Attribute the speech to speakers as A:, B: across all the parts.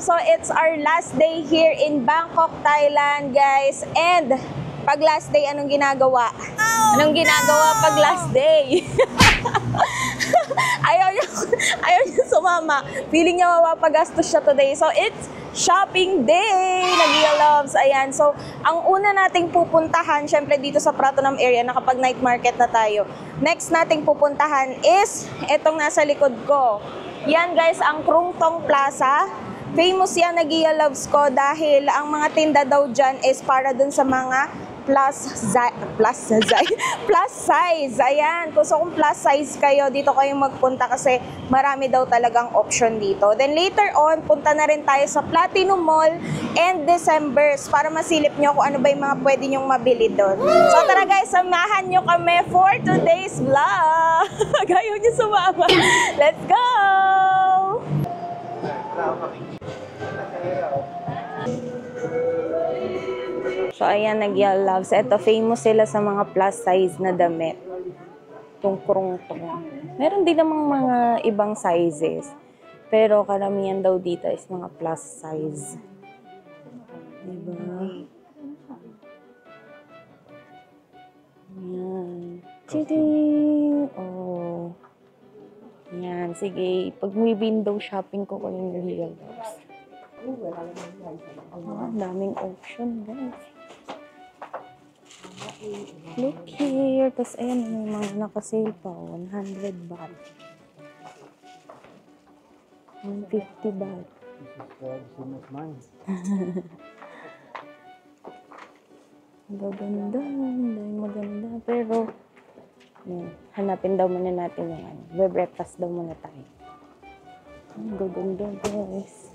A: So it's our last day here in Bangkok, Thailand, guys. And pag last day, anong ginagawa? Anong ginagawa pag last day? ayaw niya sumama. Feeling niya mapapagastos siya today. So it's shopping day, nag-loves. Ayan. So ang una nating pupuntahan, syempre dito sa Pratunam area, nakapag night market na tayo. Next nating pupuntahan is etong nasa likod ko. Yan guys, ang Krung Thong Plaza. Famous yan, nag-loves ko dahil ang mga tinda daw dyan is para dun sa mga plus size. Ayan, kung plus size kayo, dito kayong magpunta kasi marami daw talagang option dito. Then later on, punta na rin tayo sa Platinum Mall and December's para masilip nyo kung ano ba yung mga pwede nyong mabili doon. So tara guys, samahan nyo kami for today's vlog. Ayaw nyo sumama. Let's go! So, ayan, nag-loves. Ito, famous sila sa mga plus size na damit. Itong Krung Thong. Meron din namang mga ibang sizes. Pero karamihan daw dito is mga plus size. Diba? Ayan. Chiding! Oh. Ayan, sige. Pag may window shopping ko yung nag-loves. Oh, daming option, guys. Look here. Tapos, ayan, may mga nakasale pa. 100 baht. 150 baht. Maganda. Maganda. Pero, hanapin daw muna natin yung ano. Breakfast daw muna tayo. Ang gaganda, guys.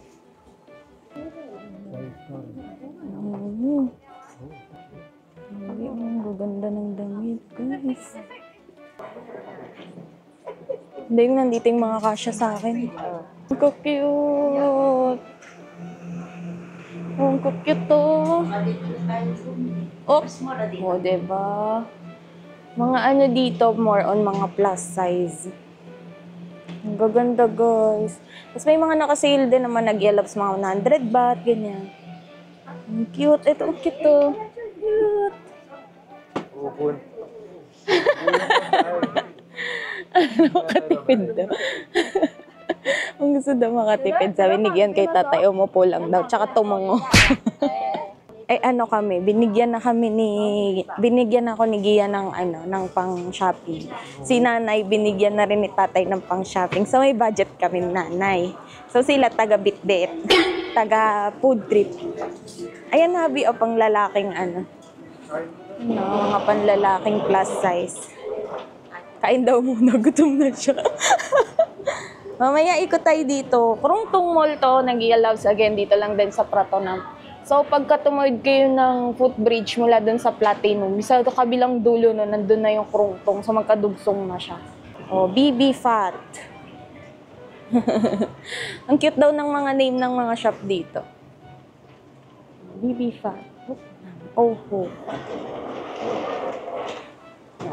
A: Ang gaganda ng damit, guys. Hindi yung nandito yung mga kasya sa akin. Ang cute! Ang cute to! Oops! O, diba? Mga ano dito, more on mga plus size. Ang gaganda, guys. Tapos may mga nakasale din naman, nag-loves mga 100 baht, ganyan. Ang cute. Ito, ang cute to. Cute. Ano, makatipid daw. Ang gusto daw makatipid. Sabi, nigyan kay tatay, umupo lang daw. Tsaka tumango. Ay ano kami, binigyan ako ni Gia ng ng pang shopping. Si nanay binigyan na rin ni tatay ng pang shopping. So may budget kami nanay. So sila taga bitbit, taga food trip. Ayan habi o pang lalaking mga panlalaking plus size. Kain daw muna, gutom na siya. Mamaya ikot tayo dito. Krung Thong Mall to, nag-loves again dito lang din sa Pratunam. So, pagka tumawid kayo ng footbridge mula dun sa Platinum, sa kabilang dulo no, nandun na yung Krung Thong. So, magkadugsong na siya. Oh, BB Fat. Ang cute daw ng mga name ng mga shop dito. BB Fat. Oh.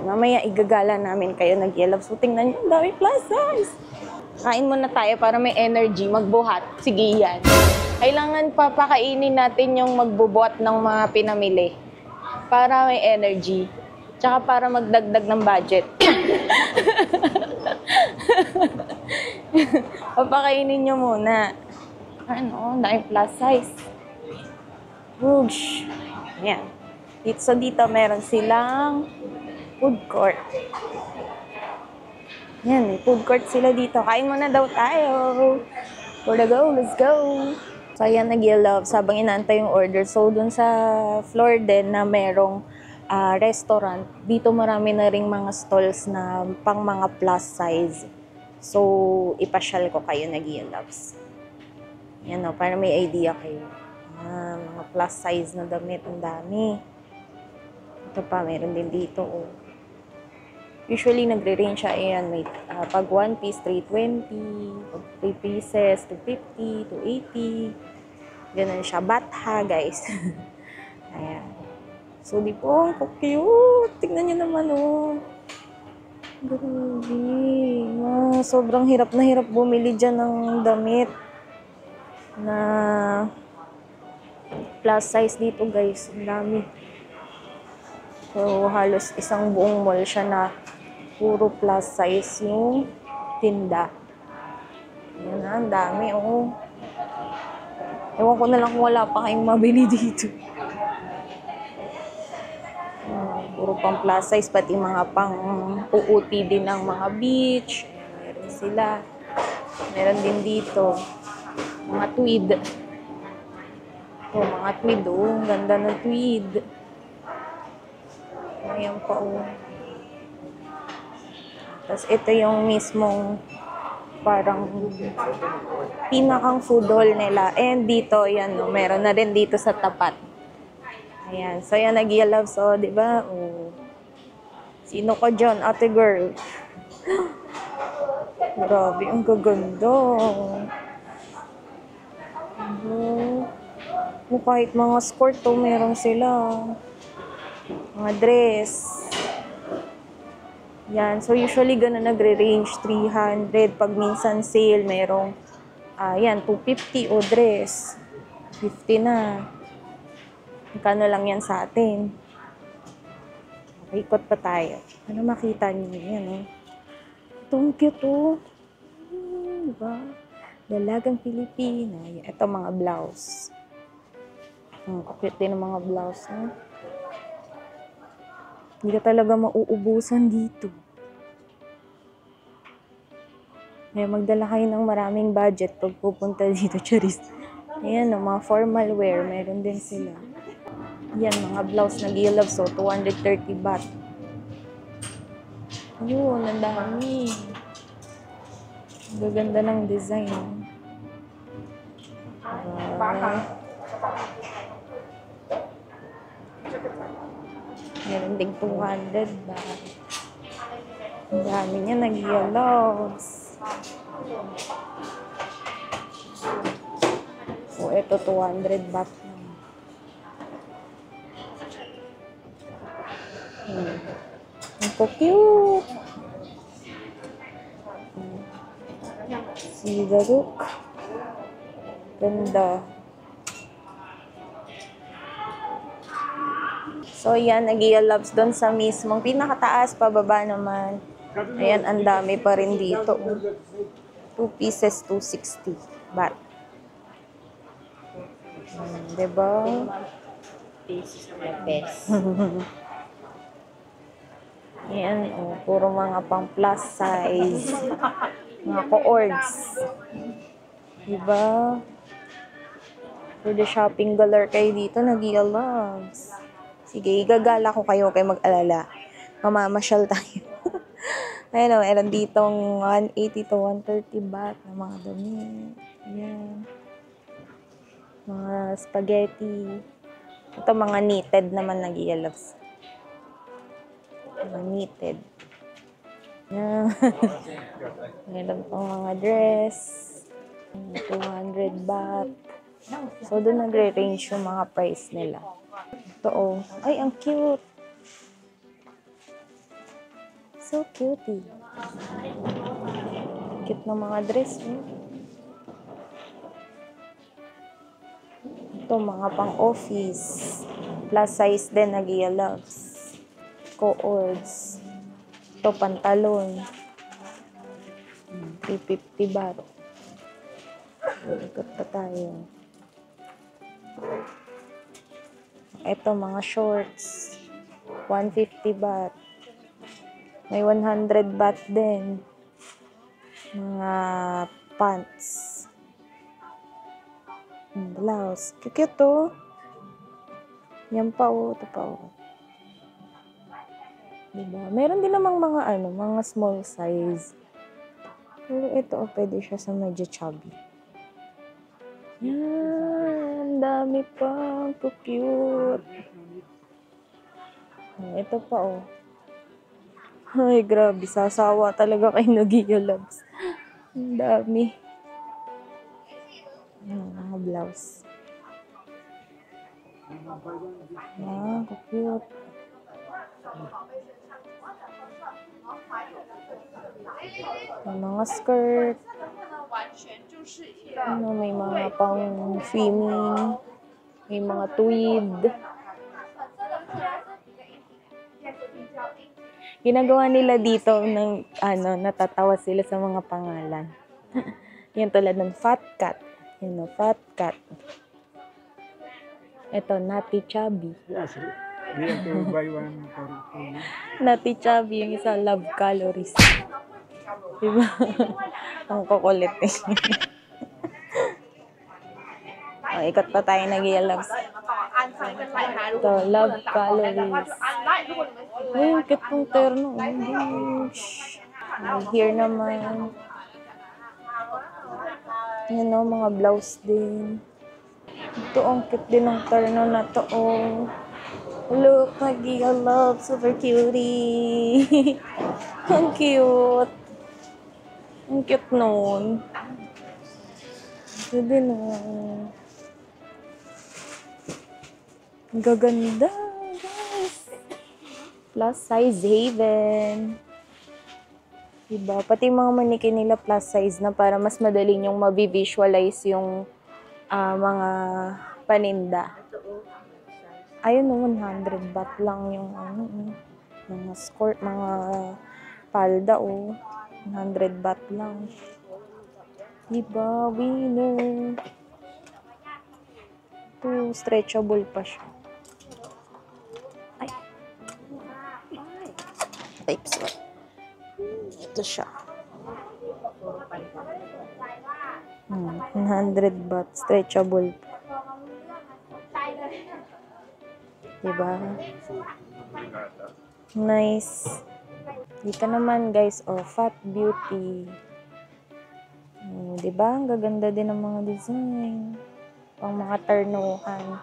A: Mamaya igagala namin kayo nag-loves. So, tingnan nyo, dami plus size. Kain muna tayo para may energy, magbuhat. Sige yan. Kailangan papakainin natin yung magbubuhat ng mga pinamili para may energy. Tsaka para magdagdag ng budget. Papakainin nyo muna. Ano, dahil plus size. Whoosh. Ayan. So dito meron silang food court. Yan, may food court sila dito. Kain muna daw tayo. For the go, let's go. So, ayan, nag-loves habang inaantay yung order. So, dun sa floor din na merong restaurant, dito marami na ring mga stalls na pang mga plus size. So, ipasyal ko kayo nag-loves. Yan o, para may idea kayo. Mga plus size na damit, ang dami. Ito pa, meron din dito o. Usually, nagre-range siya, ayan, may pag 1 piece, 320, pag 3 pieces, 250, 280. Ganun siya. Batha, guys. Ayan. So, di po, ang cute. Tignan nyo naman, oh. Grabe. Sobrang hirap na hirap bumili dyan ng damit. na plus size dito guys. Ang dami. So, halos isang buong mall siya na puro plus size yung tinda. Yan na, ang dami. Oh. Ewan ko na lang kung wala pa kayong mabili dito. Puro pang plus size, pati mga pang uuti din ng mga beach. Meron sila. Meron din dito. Mga tweed. Ito, mga tweed. Oh, ang ganda ng tweed. Ayan pa, oh. Tapos ito yung mismong parang pinakang food hall nila. And dito, yan, no, meron na rin dito sa tapat. Ayan. So, yan, nag-love. So, di ba? Oh. Sino ka dyan, ate girl? Grabe, ang gaganda. Kahit mga skirt, to, meron sila. Mga dress. Yan. So, usually, ganun nagre-range 300. Pag minsan sale, merong, yan, 250 o dress. 50 na. Magkano lang yan sa atin. Ikot pa tayo. Ano makita niyo yan, eh? Itong cute, oh. Diba? Dalagang Pilipina. Ito, mga blouse. Cute din ang mga blouse, eh. Hindi ka talaga mauubusan dito. Kaya magdala kayo ng maraming budget pag pupunta dito, charis. Ayan, no, mga formal wear. Meron din sila. Yan, mga blouse na Gilove. So, 230 baht. Yun, ang dami. Gaganda ng design. Meron ding 200 baht. Ang dami niya nag-yellows. So, ito 200 baht. Ang cute. See the look. Ganda. So, yan, nag-i-loves doon sa mismong pinakataas, pababa naman. Ayan, ang dami pa rin dito. 2 pieces, 260 baht. Diba?
B: Pieces na best.
A: Yan, oh, puro mga pang plus size. Mga co-ords. Diba? Pwede shopping galore kayo dito, nag-i-loves. Sige, igagala ko kayo kay mag-alala. Mamamasyal tayo. Ayun o, meron ditong 180 to 130 baht na mga dumi. Ayan. Mga spaghetti. Ito mga knitted naman nag-i-loves. Mga knitted. Ayan. Meron pang mga dress. 200 baht. So, doon nagre-range yung mga price nila. Ito, oh. Ay, ang cute. So cutie. Cute ng mga dress, oh. Ito, mga pang-office. Plus size din, nag-i-loves. Co-ords. Ito, pantalon. 350 baht. Ikot pa tayo. Ito, mga shorts. 150 baht. May 100 baht din. Mga pants. Blouse. Cute to. Yan pa, oh. Ito pa, oh. Diba? Meron din namang mga, mga small size. Pero ito, oh, pwede siya sa medyo chubby. Yan. Dami pa. Cute. Ito pa, oh. Ay, grabe. Sasawa talaga kayo nag-i-loves. Ang dami. Mga blouse. Cute. Mga skirt. Ano, may mga pang swimming, may mga tweed. Ginagawa nila dito ng ano, natatawa sila sa mga pangalan. Yan tulad ng Fat Cat. Yan o, Fat Cat. Ito, Natty Chubby.
C: Yes, we have to buy one for food.
A: Natty Chubby, yung isa, Love Calories. Diba? Ang kukulit eh. Oh, ikot pa tayo nag-i-loves. Ito, Love Calories. Ay, ang cute pong terno. Here naman. Yan o, mga blouse din. Ito, ang cute din ng terno na to. Oh. Look, nag-i-love. Super cutie. Ang cute. Ang cute nun. Ito din o. Ang gaganda, guys. Plus size Haven. Diba? Pati mga manikin nila plus size na para mas madali nyong mabivisualize yung mga paninda. Ayun, 100 baht lang yung ano, mga skirt, mga palda, 100 baht lang. Diba? Winner. Ito, stretchable pa siya. Ay. Types. Ito siya. 100 baht. Stretchable. Diba? Nice. Dito naman guys, Fat Beauty. Diba? Ang gaganda din ng mga design. Pang mga ternuhan.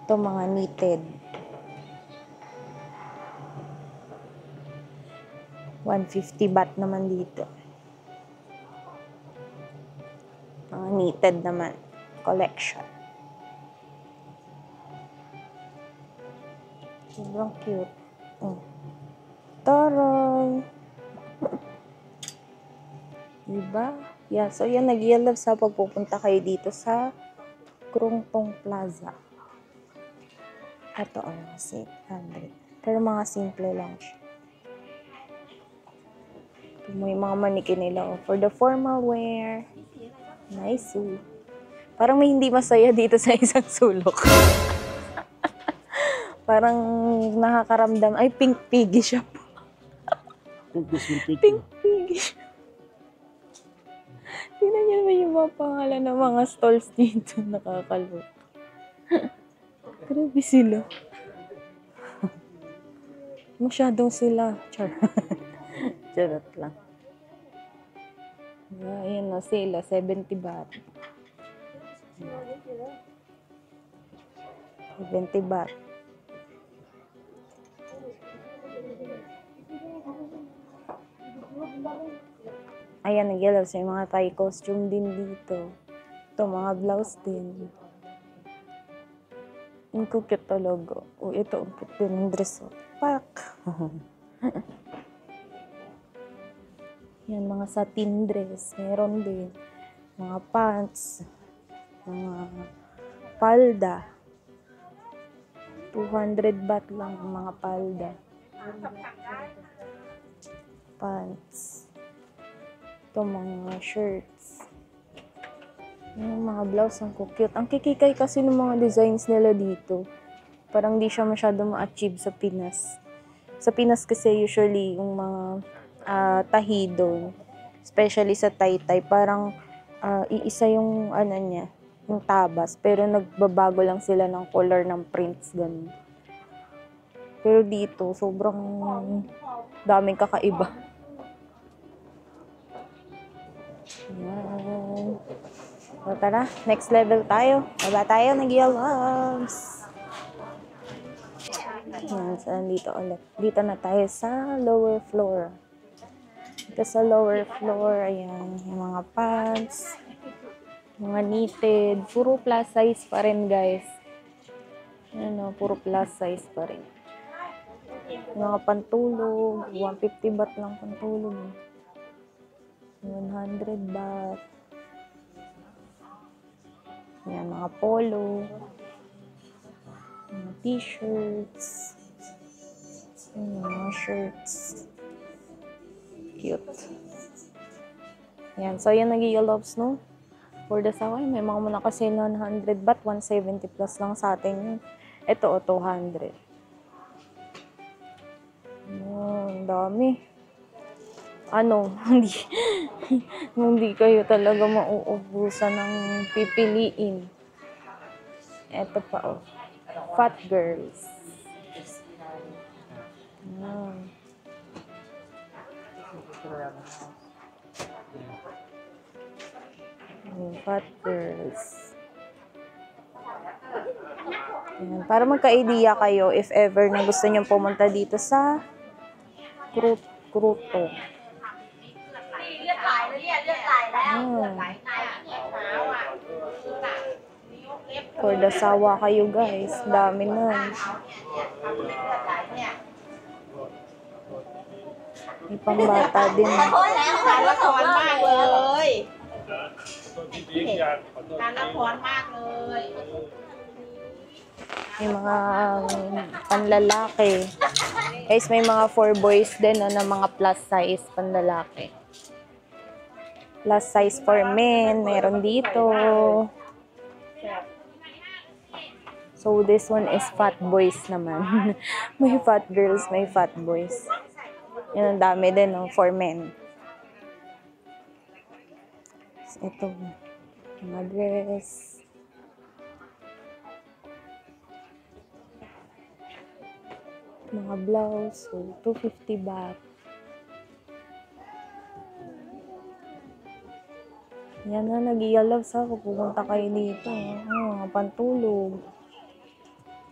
A: Ito mga knitted. 150 baht naman dito. Mga knitted naman. Collection. Sobrang cute. Taray! Diba? Yeah, so yan, nag-i-love sa pagpupunta kayo dito sa Krungtong Plaza. Ito, 600. Pero mga simple lang siya. May mga manikin nila for the formal wear. Nice. Parang may hindi masaya dito sa isang sulok. Parang nakakaramdam. Ay, pink piggy siya po. Pink piggy siya. Tingnan niyo naman yung mga pangalan ng mga stalls dito. Nakakalot. Grabe sila. Masyadong sila. Char. Charot lang. Ayan na sila. 70 baht. 70 baht. Ayan, nag-yellow sa mga Thai costume din dito. Ito, mga blouse din. Ang cute talaga. Ito, ang cute din. Ang dress. Pak! Yan, mga satin dress. Meron din. Mga pants. Mga palda. 200 baht lang ang mga palda. Pants. Ito, mga shirts. Yung mga blouse, ang cute. Ang kikikay kasi ng mga designs nila dito. Parang di siya masyado ma-achieve sa Pinas. Sa Pinas kasi usually yung mga tahido, especially sa Taytay, parang iisa yung ano niya, yung tabas. Pero nagbabago lang sila ng color ng prints, ganun. Pero dito, sobrang daming kakaiba. Yan. So, tara, next level tayo. Baba tayo, nag-yellows. Yan, so dito ulit. Dito na tayo sa lower floor. Dito sa lower floor, ayan, yung mga pants, mga knitted. Puro plus size pa rin, guys. Ano, puro plus size pa rin. Mga pantulog, 150 baht lang pantulog. 100 baht. Yan, mga polo. Mga t-shirts. Yan, mga shirts. Cute. Yan, so yan nag-i-loves, no? For the saway, may mga muna kasi 100 baht, 170 plus lang sa atin yun. Ito, 200. Oh, ang dami. Ano, hindi kayo talaga mauubusan ng pipiliin. Ito pa, oh. Fat girls. Fat girls. Ayan, para magka-idea kayo if ever na gusto nyo pumunta dito sa Kruto. For the sawa kayo guys. Dami nun. May pangbata din.
B: การละครมากเลยการละครมากเลย
A: May mga panlalaki. Guys, may mga 4 boys din no, na mga plus size panlalaki. Plus size for men. Meron dito. So, this one is fat boys naman. May fat girls, may fat boys. Yan, ang dami din, no, for men. Ito, mga dress. Mga blouse, so 250 baht. Yan na, nag-i-love sa ako. Pupunta kayo dito. Mga pantulog.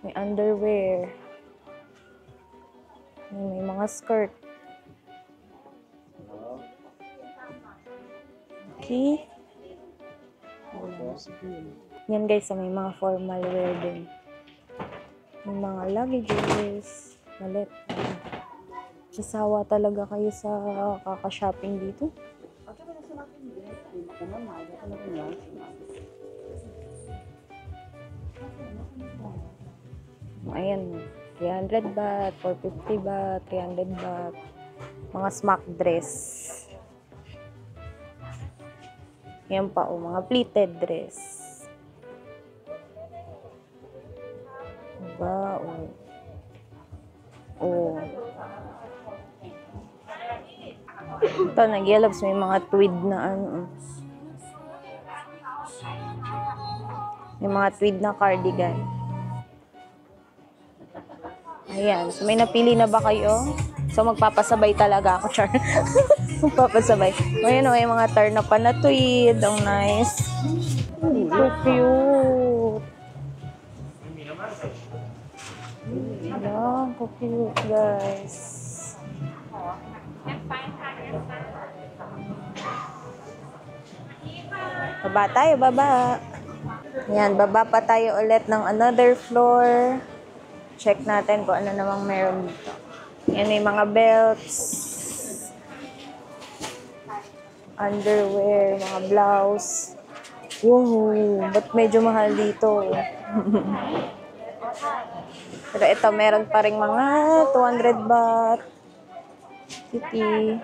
A: May underwear. May mga skirt. Okay. Yan guys, may mga formal wear din. May mga luggages. Malit. Sasawa talaga kayo sa kaka-shopping dito. Ayan, 300 baht, 450 baht, 300 baht. Mga smock dress. Yan pa, mga pleated dress. Diba, Ito, nag-yellows, may mga tweed na ano. May mga tweed na cardigan. Ayan. So, may napili na ba kayo? So, magpapasabay talaga ako, Char. Magpapasabay. Ayan o, may mga turn up pa na tweed. Ang nice. So cute. Ayan, so cute, guys. Baba tayo, baba. Ayan, baba pa tayo ulit ng another floor. Check natin kung ano namang meron dito. Yan, may mga belts, underwear, mga blouse. Wow, ba't medyo mahal dito? Pero ito, meron pa rin mga 200 baht. Kitty.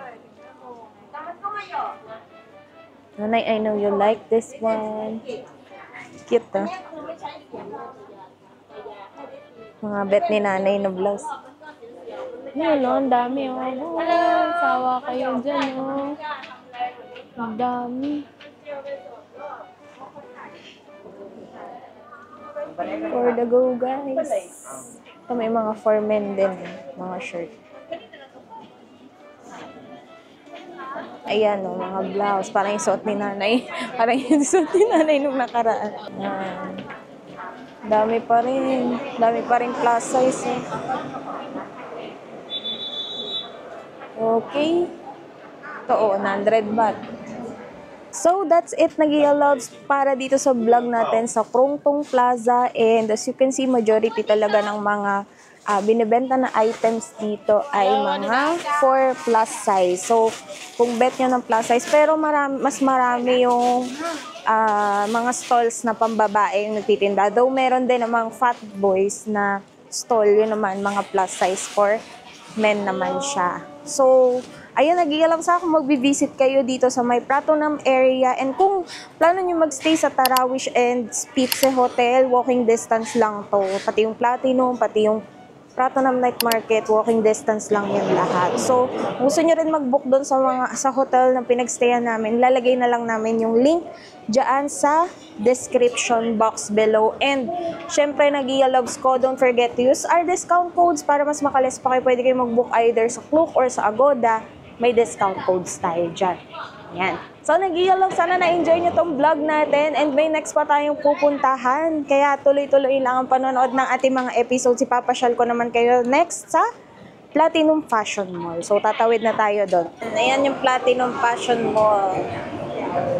A: Nanay, I know you like this one. Cute, ah. Mga bet ni nanay na blouse. Yun, oh, ang dami, oh. Oh, sawa kayo dyan, oh. Ang dami. For the go, guys. Ito, may mga for men din, mga shirt. Ayan, oh, mga blouse. Parang yung suot ni nanay. Parang yung suot ni nanay nung nakaraan. Ayan. Dami pa rin. Dami pa rin plus size, eh. Okay. Ito, oh, 100 baht. So, that's it, nag-i-loves para dito sa vlog natin sa Krungtong Plaza. And as you can see, majority talaga ng mga binibenta na items dito ay mga 4 plus size. So, kung bet nyo ng plus size, pero mas marami yung mga stalls na pambabae yung nagtitinda. Though meron din namang fat boys na stall, yun naman, mga plus size for men naman siya. So, ayun, nag-ialap sa ako, magbi-visit kayo dito sa may Pratunam area. And kung plano nyo magstay sa Tarawish and Spitze Hotel, walking distance lang to. Pati yung Platinum, pati yung Pratunam Night Market, walking distance lang yun lahat. So, kung gusto nyo rin mag-book doon sa hotel na pinagstayan namin, lalagay na lang namin yung link dyan sa description box below. And, syempre, Nag-Iya Loves ko, don't forget to use our discount codes para mas makalis pa kayo. Pwede kayo mag-book either sa Klook or sa Agoda. May discount codes tayo dyan. Yan. So, Nag-Iya Loves, sana na-enjoy nyo tong vlog natin and may next pa tayong pupuntahan. Kaya tuloy-tuloy lang ang panonood ng ating mga episodes. Ipapasyal ko naman kayo next sa Platinum Fashion Mall. So, tatawid na tayo doon. Ayan yung Platinum Fashion Mall.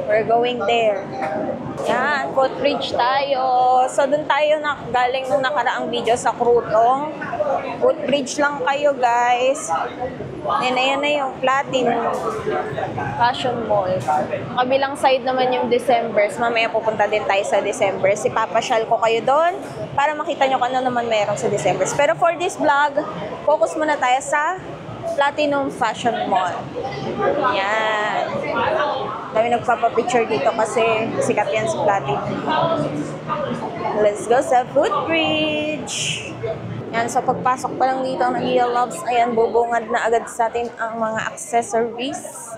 A: We're going there. Yan, footbridge tayo. So, doon tayo galing nung nakaraang video sa Krutong. Footbridge lang kayo, guys. And ayan na yung Platinum Fashion Mall. Kabilang side naman yung Decembers. Mamaya pupunta din tayo sa Decembers. Ipapasyal ko kayo doon para makita nyo kung ano naman meron sa Decembers. Pero for this vlog, focus muna tayo sa Platinum Fashion Mall. Yan. Dami nagpapapicture dito kasi sikat yan sa Platinum. Let's go sa footbridge. Yan, so pagpasok pa lang dito ng Nag-Iya Loves, ayan, bubungad na agad sa atin ang mga accessories.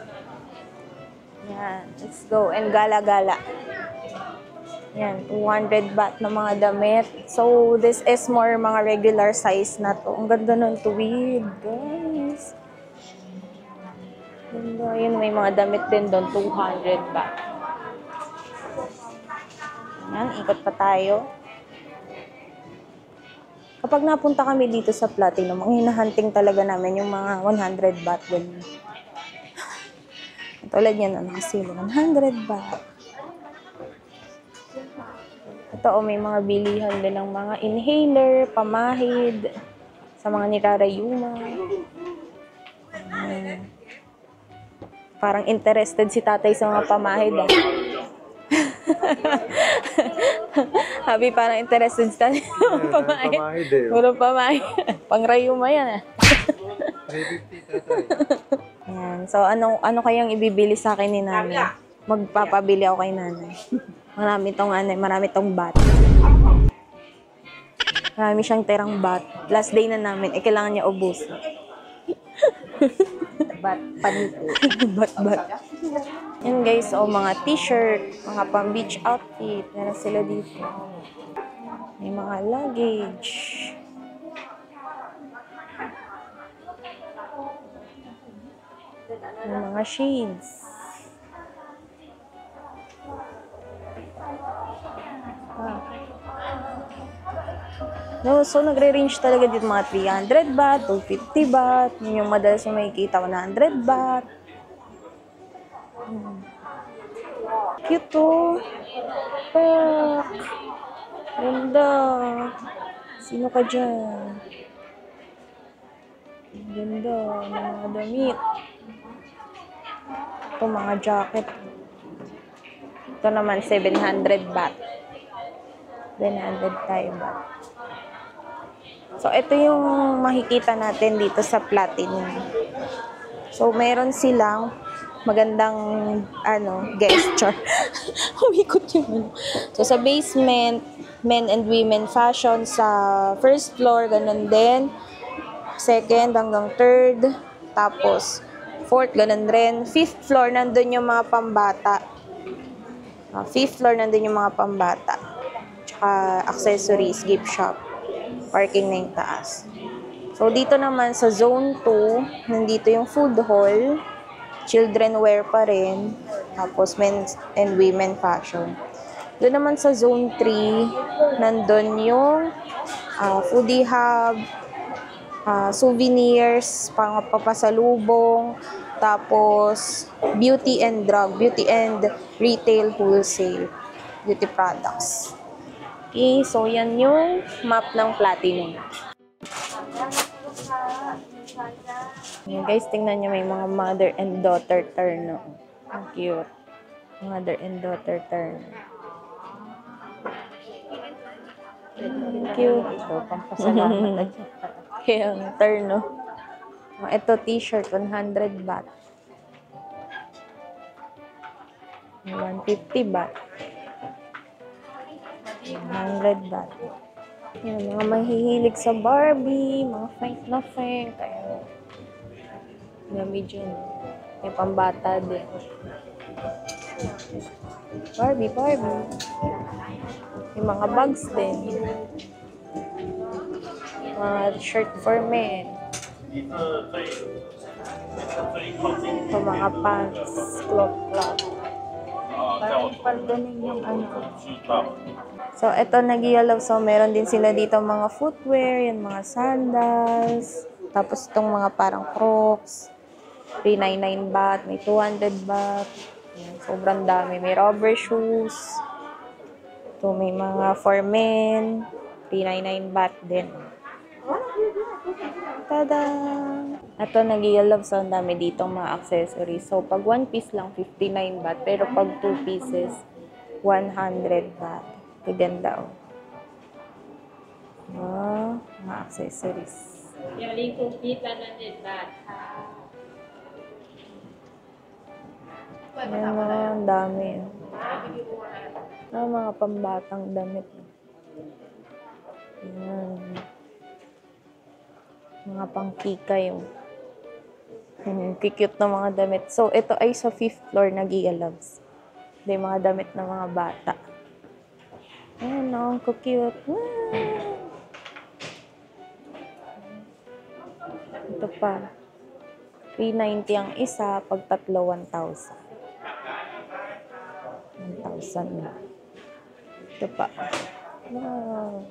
A: Yan, let's go. And gala-gala. Yan, 200 baht na mga damit. So, this is more mga regular size na to. Ang ganda ng tuwid, guys. Ganda. Yan, may mga damit din doon, 200 baht. Yan, ikot pa tayo. Kapag napunta kami dito sa Platinum, ang hinahunting talaga namin yung mga 100 baht din. Tulad yan, nakasilo, 100 baht. Ito, may mga bilihan din ng mga inhaler, pamahid, sa mga nirarayuma. Parang interested si tatay sa mga pamahid. Habi, parang interested si tatay sa mga pamahid. Puro pamahid. Pangrayuma yan.
C: 350 tatay.
A: Yan. So, ano kayang ibibili sa akin ni nanay? Magpapabili ako kay nanay. Marami tong bat. Marami siyang tirang bat. Last day na namin, kailangan niya ubos.
B: Bat, panito.
A: Bat. Yan guys, mga t-shirt, mga pang-beach outfit. Meron sila dito. May mga luggage. May mga shades. No, so nagre-range talaga dito mga 300 baht, 250 baht. Yun yung madalas yung makikita, 100 baht. Cute to. Pak. Ganda. Sino ka dyan? Ganda. Mga damit. Ito mga jacket. Ito naman 700 baht. 700 Thai baht. So, ito yung makikita natin dito sa Platinum. So, meron silang magandang, gesture. Humikot yung So, sa basement, men and women fashion. Sa first floor, ganun din. Second hanggang third. Tapos, fourth, ganun rin. Fifth floor, nandun yung mga pambata. Fifth floor, nandun yung mga pambata. Tsaka accessories, gift shop. Parking na yung taas. So, dito naman sa zone 2, nandito yung food hall. Children wear pa rin. Tapos, men's and women fashion. Doon naman sa zone 3, nandun yung foodie hub, souvenirs, papasalubong, tapos beauty and retail wholesale, beauty products. Okay, so yan yung map ng Platinum. Yan guys, tingnan nyo may mga mother and daughter turn. No? Ang cute. Mother and daughter turn. Cute.
D: Ito, pampasalamat at saka.
A: Kaya ang turn, no? Ito, t-shirt, 100 baht. 150 baht. 100 baht. Yan, mga mahihilig sa Barbie, mga Frank na Frank. Kaya, gamit yun. May pambata din. Barbie, Barbie. May mga bags din. Mga shirt for men. Ito mga pants, cloth.
D: Parang paldanin yung ano.
A: So, ito nag-yellow. So, meron din sila dito mga footwear, yan mga sandals. Tapos, itong mga parang crocs. 399 baht, may 200 baht. Yan, sobrang dami. May rubber shoes. Ito, may mga for men. 399 baht din. Tada! Ito, nag-yellow. So, ang dami ditong mga accessories. So, pag 1 piece lang, 59 baht. Pero pag 2 pieces, 100 baht. Kaganda, oh. Oh, mga accessories.
D: Yung lingkong kita na din ba?
A: Ayan, ang dami. Mga pambatang damit. Ayan. Mga pangkika yung cute na mga damit. So, ito ay sa 5th floor na Gia Loves. Hindi, mga damit ng mga bata. Ayan, ang cute. Ito pa. 390 ang isa, pag tatlo, 1,000. 1,000 na. Ito pa. Wow.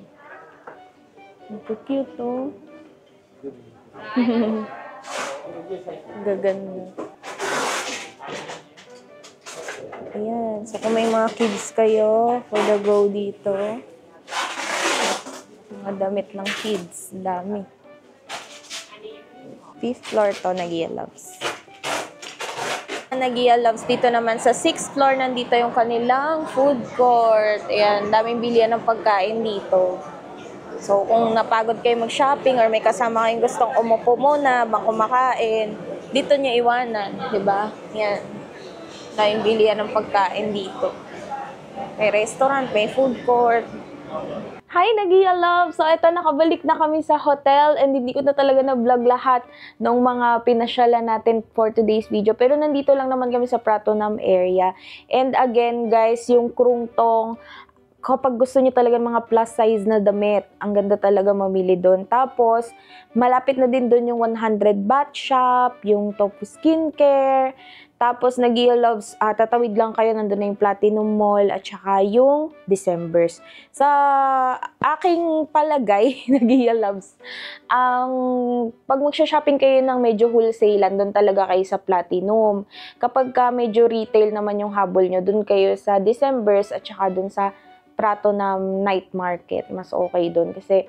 A: Ang cute, oh. Gaganda. Ayan. So, kung may mga kids kayo, for the go dito. Mga damit ng kids. Dami. 5th floor to, Nagia Loves. Nagia Loves, dito naman sa 6th floor, nandito yung kanilang food court. Ayan, daming bilihan ng pagkain dito. So, kung napagod kayo mag-shopping or may kasama kayong gustong umupo muna, bang kumakain, dito nyo iwanan, di ba? Yan. Daming bilihan ng pagkain dito. May restaurant, may food court. Hi, Nagia Love! So, ito, nakabalik na kami sa hotel and hindi ko na talaga na-vlog lahat ng mga pinasyalan natin for today's video. Pero nandito lang naman kami sa Pratunam area. And again, guys, yung krungtong, kapag gusto niyo talaga mga plus size na damit, ang ganda talaga mamili doon. Tapos, malapit na din doon yung 100 baht shop, yung Tofu Skincare. Tapos, Nagia Loves, tatawid lang kayo, nandun na yung Platinum Mall at saka yung Decembers. Sa aking palagay, Nagia Loves, pag magsha-shopping kayo ng medyo wholesale, doon talaga kayo sa Platinum. Kapag medyo retail naman yung habol nyo, doon kayo sa Decembers at saka doon sa Pratunam Night Market. Mas okay doon kasi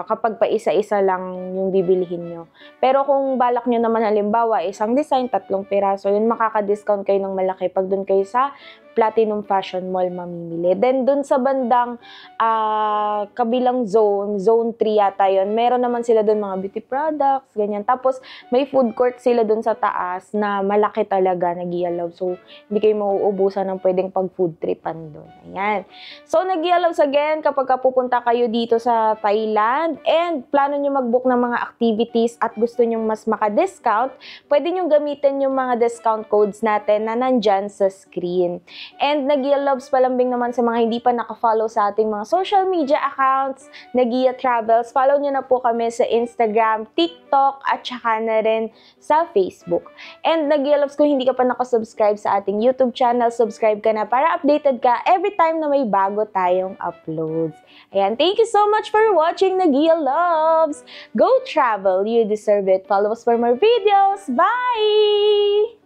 A: kapag pa isa-isa lang yung bibilihin nyo. Pero kung balak nyo naman halimbawa, isang design, 3 piraso, yun makaka-discount kayo ng malaki pag doon kayo sa Platinum Fashion Mall mamimili. Then, doon sa bandang kabilang zone 3 yata yun, meron naman sila doon mga beauty products, ganyan. Tapos, may food court sila doon sa taas na malaki talaga, Nagia Love. So, hindi kayo mauubusan ng pwedeng pag-food tripan doon. Ayan. So, Nagia Loves again, kapag pupunta kayo dito sa Thailand and plano nyo mag-book ng mga activities at gusto nyo mas maka-discount, pwede nyo gamitin yung mga discount codes natin na nandyan sa screen. And Nagia Loves, palambing naman sa mga hindi pa naka-follow sa ating mga social media accounts, Nagia Travels. Follow nyo na po kami sa Instagram, TikTok, at saka na rin sa Facebook. And Nagia Loves, kung hindi ka pa nakasubscribe sa ating YouTube channel, subscribe ka na para updated ka every time na may bago tayong uploads. Ayan, thank you so much for watching, Nagia Loves! Go travel! You deserve it! Follow us for more videos! Bye!